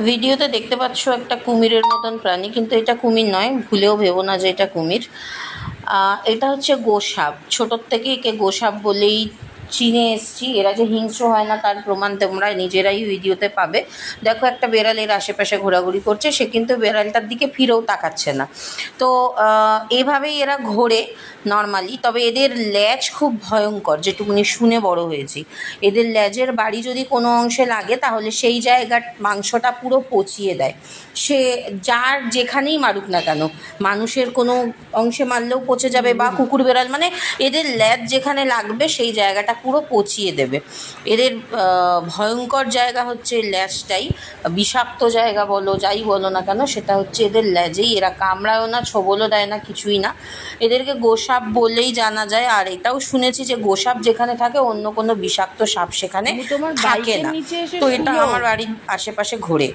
ভিডিওতে দেখতে পাচ্ছ একটা কুমিরের মতন প্রাণী, কিন্তু এটা কুমির নয়, ভুলেও ভেবো না যে এটা কুমির। এটা হচ্ছে গোসাপ। ছোটোর থেকে একে গোসাপ বলেই চিনে এসছি। এরা যে হিংস্র হয় না তার প্রমাণ তোমরা নিজেরাই ভিডিওতে পাবে। দেখো, একটা বেড়াল এর আশেপাশে ঘোরাঘুরি করছে, সে কিন্তু বেড়ালটার দিকে ফিরেও তাকাচ্ছে না। তো এভাবেই এরা ঘোরে নর্মালি। তবে এদের ল্যাজ খুব ভয়ঙ্কর, যেটুকুনি শুনে বড় হয়েছি। এদের ল্যাজের বাড়ি যদি কোনো অংশে লাগে তাহলে সেই জায়গার মাংসটা পুরো পচিয়ে দেয়। সে যার যেখানেই মারুক না কেন, মানুষের কোনো অংশে মারলেও পচে যাবে, বা কুকুর বেড়াল, মানে এদের ল্যাজ যেখানে লাগবে সেই জায়গাটা পুরো পচিয়ে দেবে। এদের ভয়ঙ্কর জায়গা হচ্ছে ল্যাজটাই। বিষাক্ত জায়গা বলো, যাই বলো না কেন, সেটা হচ্ছে এদের ল্যাজেই। এরা কামড়ায়ও না, ছোবলও দেয় না, কিছুই না। এদেরকে গোসাপ বলেই জানা যায়। আর এটাও শুনেছি যে গোসাপ যেখানে থাকে অন্য কোনো বিষাক্ত সাপ সেখানে থাকে না। তো এটা আমার বাড়ির আশেপাশে ঘোরে।